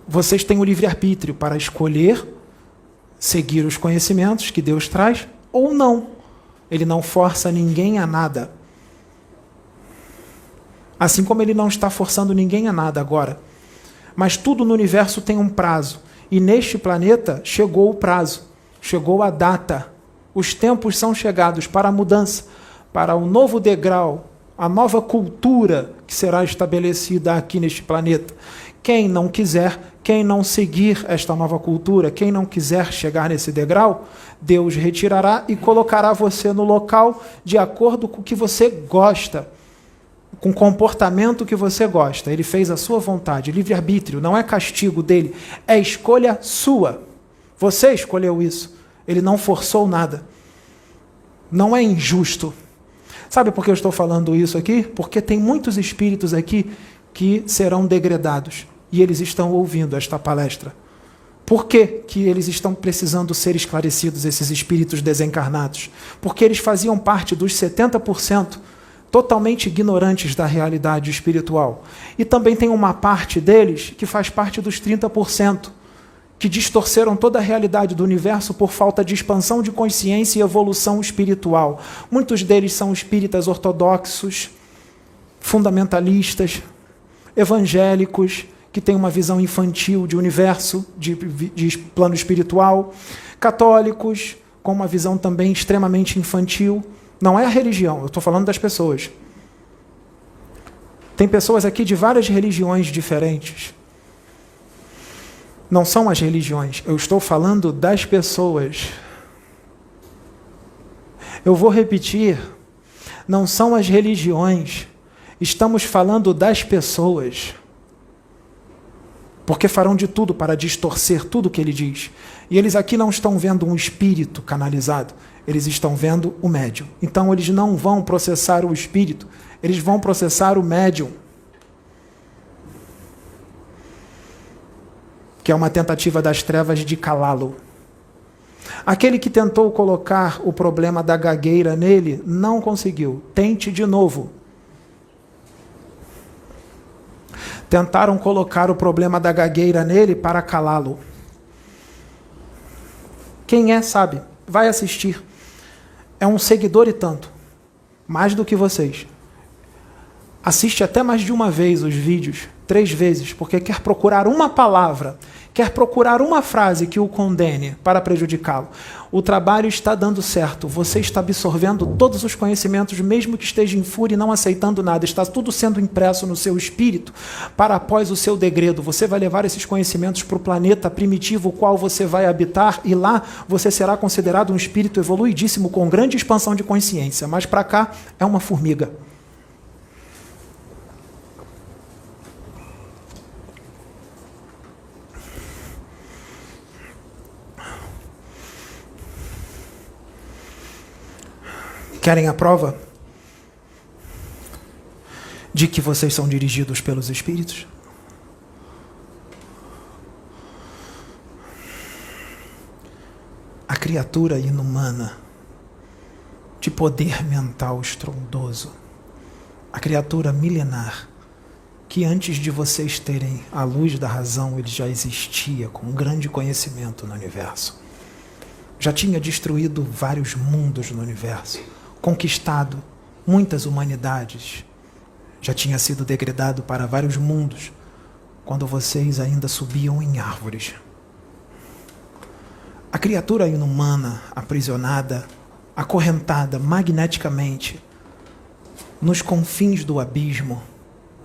Vocês têm o livre-arbítrio para escolher seguir os conhecimentos que Deus traz ou não. Ele não força ninguém a nada. Assim como ele não está forçando ninguém a nada agora. Mas tudo no universo tem um prazo. E neste planeta chegou o prazo. Chegou a data. Os tempos são chegados para a mudança, para o novo degrau, a nova cultura que será estabelecida aqui neste planeta. Quem não quiser, quem não seguir esta nova cultura, quem não quiser chegar nesse degrau, Deus retirará e colocará você no local de acordo com o que você gosta, com o comportamento que você gosta. Ele fez a sua vontade, livre-arbítrio, não é castigo dele, é escolha sua. Você escolheu isso. Ele não forçou nada. Não é injusto. Sabe por que eu estou falando isso aqui? Porque tem muitos espíritos aqui que serão degradados. E eles estão ouvindo esta palestra. Por que que eles estão precisando ser esclarecidos, esses espíritos desencarnados? Porque eles faziam parte dos 70% totalmente ignorantes da realidade espiritual. E também tem uma parte deles que faz parte dos 30%. Que distorceram toda a realidade do universo por falta de expansão de consciência e evolução espiritual. Muitos deles são espíritas ortodoxos, fundamentalistas, evangélicos, que têm uma visão infantil de universo, de plano espiritual, católicos, com uma visão também extremamente infantil. Não é a religião, eu estou falando das pessoas. Tem pessoas aqui de várias religiões diferentes. Não são as religiões, eu estou falando das pessoas. Eu vou repetir, não são as religiões, estamos falando das pessoas. porque farão de tudo para distorcer tudo o que ele diz. E eles aqui não estão vendo um espírito canalizado, eles estão vendo o médium. Então eles não vão processar o espírito, eles vão processar o médium, que é uma tentativa das trevas de calá-lo. Aquele que tentou colocar o problema da gagueira nele, não conseguiu. Tente de novo. Tentaram colocar o problema da gagueira nele para calá-lo. Quem é, sabe. Vai assistir. É um seguidor e tanto. Mais do que vocês. Assiste até mais de uma vez os vídeos. 3 vezes. Porque quer procurar uma palavra. Quer procurar uma frase que o condene para prejudicá-lo. O trabalho está dando certo. Você está absorvendo todos os conhecimentos, mesmo que esteja em fúria e não aceitando nada. Está tudo sendo impresso no seu espírito para após o seu degredo. Você vai levar esses conhecimentos para o planeta primitivo, o qual você vai habitar, e lá você será considerado um espírito evoluidíssimo com grande expansão de consciência. Mas para cá é uma formiga. Querem a prova de que vocês são dirigidos pelos espíritos? A criatura inumana, de poder mental estrondoso, a criatura milenar, que antes de vocês terem a luz da razão, ele já existia com um grande conhecimento no universo. Já tinha destruído vários mundos no universo, conquistado muitas humanidades, já tinha sido degradado para vários mundos, quando vocês ainda subiam em árvores. A criatura inumana, aprisionada, acorrentada magneticamente, nos confins do abismo,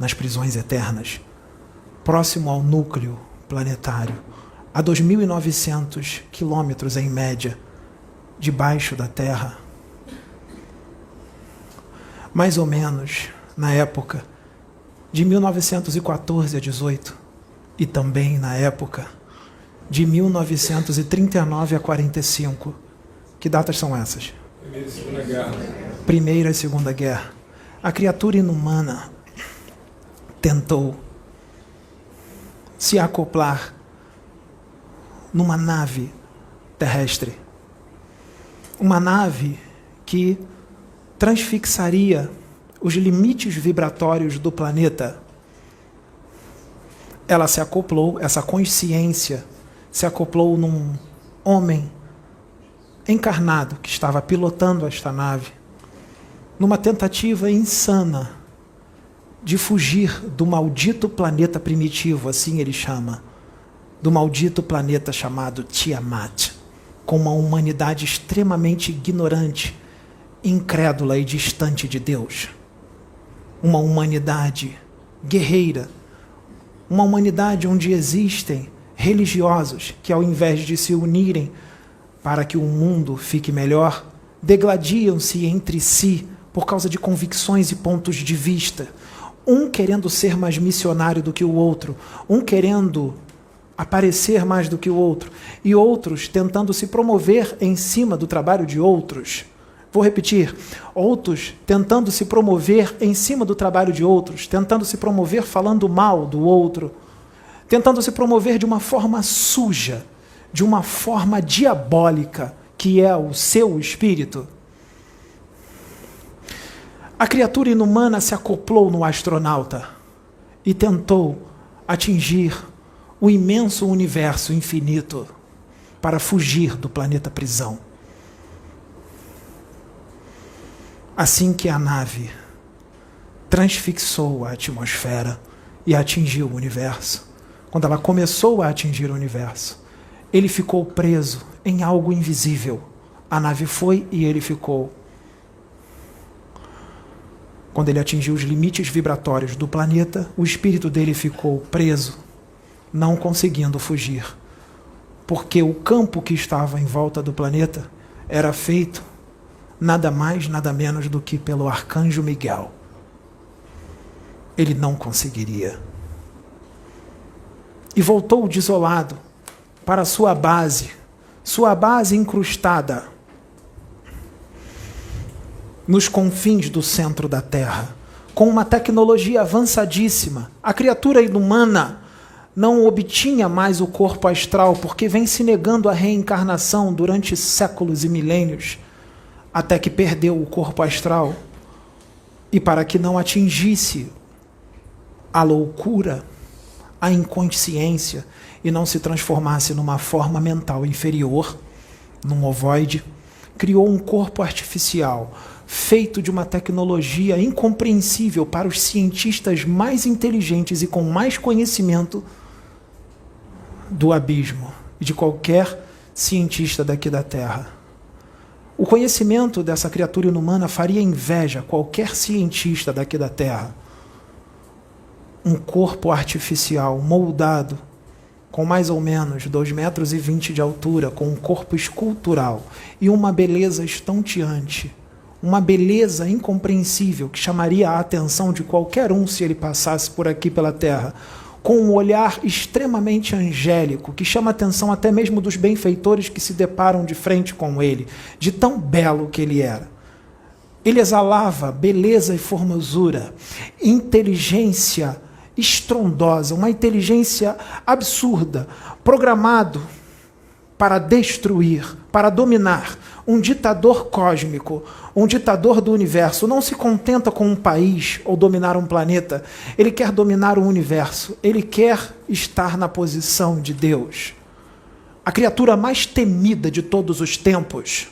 nas prisões eternas, próximo ao núcleo planetário, a 2.900 quilômetros em média, debaixo da Terra, mais ou menos na época de 1914 a 18, e também na época de 1939 a 45. Que datas são essas? Primeira e Segunda Guerra. Primeira e Segunda Guerra. A criatura inumana tentou se acoplar numa nave terrestre. Uma nave que transfixaria os limites vibratórios do planeta. Ela se acoplou, essa consciência se acoplou num homem encarnado que estava pilotando esta nave, numa tentativa insana de fugir do maldito planeta primitivo, assim ele chama, do maldito planeta chamado Tiamat, com uma humanidade extremamente ignorante, incrédula e distante de Deus. Uma humanidade guerreira, uma humanidade onde existem religiosos que, ao invés de se unirem para que o mundo fique melhor, degladiam-se entre si por causa de convicções e pontos de vista, um querendo ser mais missionário do que o outro, um querendo aparecer mais do que o outro, e outros tentando se promover em cima do trabalho de outros. Vou repetir, outros tentando se promover em cima do trabalho de outros, tentando se promover falando mal do outro, tentando se promover de uma forma suja, de uma forma diabólica, que é o seu espírito. A criatura inumana se acoplou no astronauta e tentou atingir o imenso universo infinito para fugir do planeta prisão. Assim que a nave transfixou a atmosfera e atingiu o universo, quando ela começou a atingir o universo, ele ficou preso em algo invisível. A nave foi e ele ficou. Quando ele atingiu os limites vibratórios do planeta, o espírito dele ficou preso, não conseguindo fugir, porque o campo que estava em volta do planeta era feito nada mais, nada menos do que pelo arcanjo Miguel. Ele não conseguiria. e voltou desolado para sua base incrustada nos confins do centro da Terra, com uma tecnologia avançadíssima. A criatura inumana não obtinha mais o corpo astral, porque vem se negando à reencarnação durante séculos e milênios, até que perdeu o corpo astral. E para que não atingisse a loucura, a inconsciência, e não se transformasse numa forma mental inferior, num ovoide, criou um corpo artificial, feito de uma tecnologia incompreensível para os cientistas mais inteligentes e com mais conhecimento do abismo e de qualquer cientista daqui da Terra. O conhecimento dessa criatura inumana faria inveja a qualquer cientista daqui da Terra. Um corpo artificial moldado com mais ou menos 2,20 metros de altura, com um corpo escultural e uma beleza estonteante, uma beleza incompreensível que chamaria a atenção de qualquer um se ele passasse por aqui pela Terra, com um olhar extremamente angélico, que chama a atenção até mesmo dos benfeitores que se deparam de frente com ele, de tão belo que ele era. Ele exalava beleza e formosura, inteligência estrondosa, uma inteligência absurda, programado para destruir, para dominar, um ditador cósmico, um ditador do universo. Não se contenta com um país ou dominar um planeta, ele quer dominar o universo, ele quer estar na posição de Deus. A criatura mais temida de todos os tempos,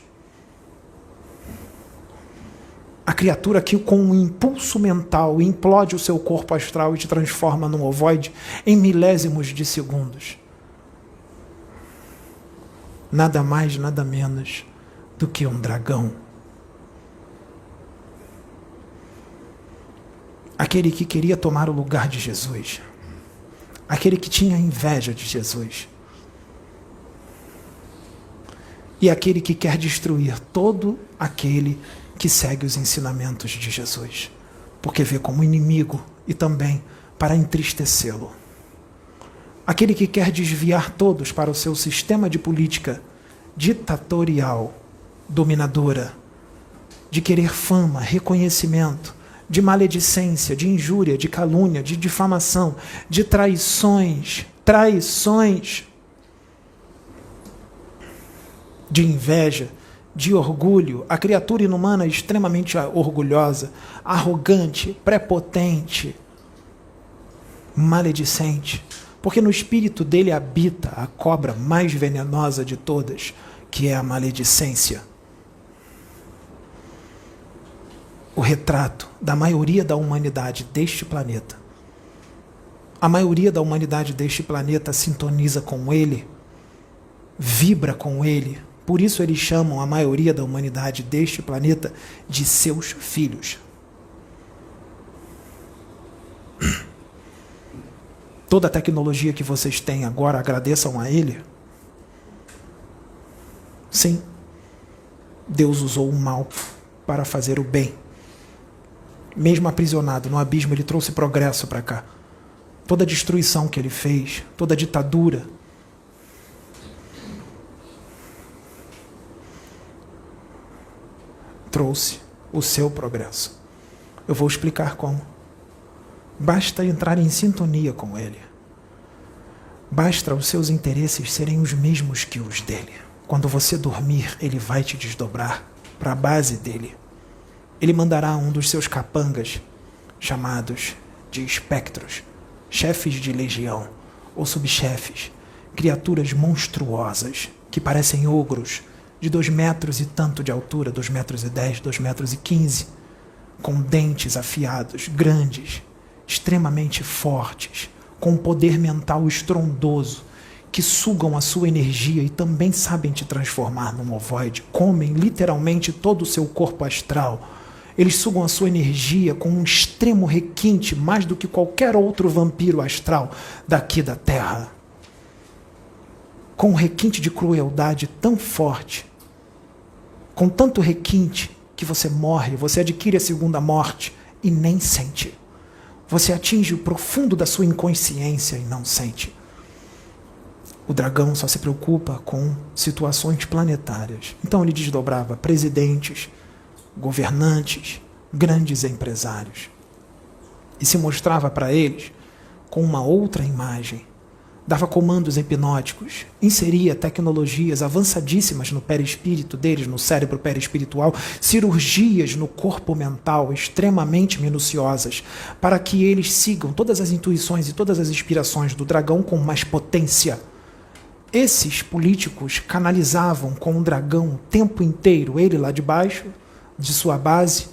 a criatura que com um impulso mental implode o seu corpo astral e te transforma num ovoide em milésimos de segundos. Nada mais, nada menos do que um dragão. Aquele que queria tomar o lugar de Jesus. Aquele que tinha inveja de Jesus. E aquele que quer destruir todo aquele que segue os ensinamentos de Jesus, porque vê como inimigo e também para entristecê-lo. Aquele que quer desviar todos para o seu sistema de política ditatorial, dominadora, de querer fama, reconhecimento, de maledicência, de injúria, de calúnia, de difamação, de traições, de inveja, de orgulho. A criatura inumana é extremamente orgulhosa, arrogante, prepotente, maledicente, porque no espírito dele habita a cobra mais venenosa de todas, que é a maledicência. O retrato da maioria da humanidade deste planeta. A maioria da humanidade deste planeta sintoniza com ele, vibra com ele. Por isso eles chamam a maioria da humanidade deste planeta de seus filhos. Toda a tecnologia que vocês têm agora, agradeçam a ele. Sim, Deus usou o mal para fazer o bem. Mesmo aprisionado no abismo, ele trouxe progresso para cá. Toda a destruição que ele fez, toda a ditadura, trouxe o seu progresso. Eu vou explicar como. Basta entrar em sintonia com ele. Basta os seus interesses serem os mesmos que os dele. Quando você dormir, ele vai te desdobrar para a base dele. Ele mandará um dos seus capangas, chamados de espectros, chefes de legião ou subchefes, criaturas monstruosas que parecem ogros, de 2 metros e tanto de altura, 2,10 metros, 2,15 metros, com dentes afiados, grandes, extremamente fortes, com um poder mental estrondoso, que sugam a sua energia e também sabem te transformar num ovoide, comem literalmente todo o seu corpo astral. Eles sugam a sua energia com um extremo requinte, mais do que qualquer outro vampiro astral daqui da Terra. Com um requinte de crueldade tão forte, com tanto requinte, que você morre, você adquire a segunda morte e nem sente. Você atinge o profundo da sua inconsciência e não sente. O dragão só se preocupa com situações planetárias. Então ele desdobrava presidentes, governantes, grandes empresários. E se mostrava para eles com uma outra imagem. Dava comandos hipnóticos, inseria tecnologias avançadíssimas no perispírito deles, no cérebro perispiritual, cirurgias no corpo mental extremamente minuciosas, para que eles sigam todas as intuições e todas as inspirações do dragão com mais potência. Esses políticos canalizavam com o dragão o tempo inteiro, ele lá de baixo, de sua base,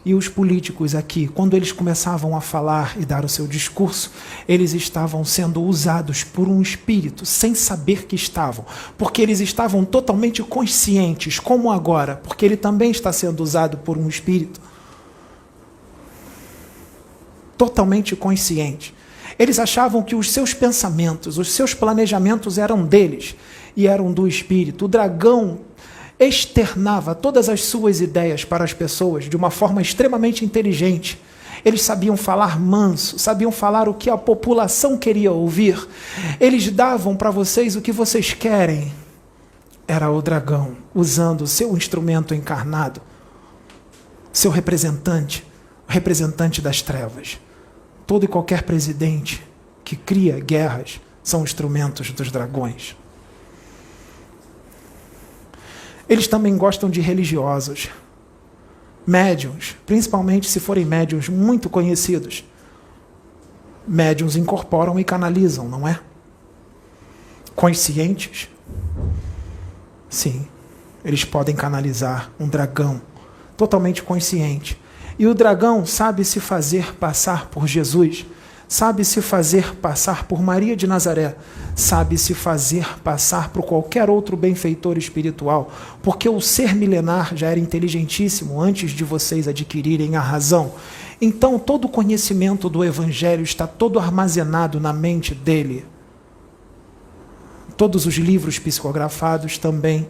e os políticos aqui, quando eles começavam a falar e dar o seu discurso, eles estavam sendo usados por um espírito, sem saber que estavam, porque eles estavam totalmente conscientes, como agora, porque ele também está sendo usado por um espírito. Totalmente consciente. Eles achavam que os seus pensamentos, os seus planejamentos eram deles e eram do espírito. O dragão externava todas as suas ideias para as pessoas de uma forma extremamente inteligente. Eles sabiam falar manso, sabiam falar o que a população queria ouvir. Eles davam para vocês o que vocês querem. Era o dragão, usando o seu instrumento encarnado, seu representante, o representante das trevas. Todo e qualquer presidente que cria guerras são instrumentos dos dragões. Eles também gostam de religiosos, médiuns, principalmente se forem médiuns muito conhecidos. Médiuns incorporam e canalizam, não é? Conscientes? Sim, eles podem canalizar um dragão totalmente consciente. E o dragão sabe se fazer passar por Jesus, sabe se fazer passar por Maria de Nazaré, sabe se fazer passar por qualquer outro benfeitor espiritual, porque o ser milenar já era inteligentíssimo antes de vocês adquirirem a razão. Então todo o conhecimento do Evangelho está todo armazenado na mente dele. Todos os livros psicografados também,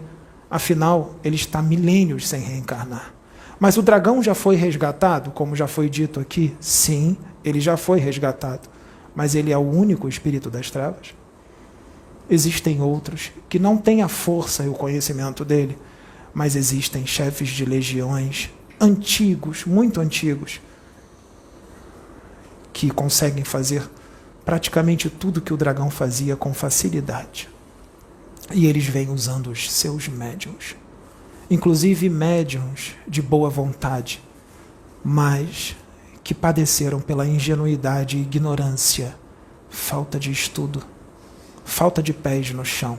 afinal, ele está milênios sem reencarnar. Mas o dragão já foi resgatado, como já foi dito aqui? Sim, ele já foi resgatado. Mas ele é o único espírito das trevas? Existem outros que não têm a força e o conhecimento dele, mas existem chefes de legiões antigos, muito antigos, que conseguem fazer praticamente tudo que o dragão fazia com facilidade. E eles vêm usando os seus médiuns. Inclusive médiuns de boa vontade, mas que padeceram pela ingenuidade e ignorância, falta de estudo, falta de pés no chão.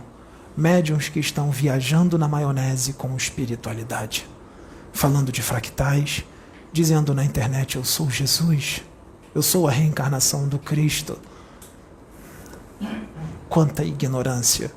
Médiuns que estão viajando na maionese com espiritualidade, falando de fractais, dizendo na internet: eu sou Jesus, eu sou a reencarnação do Cristo. Quanta ignorância!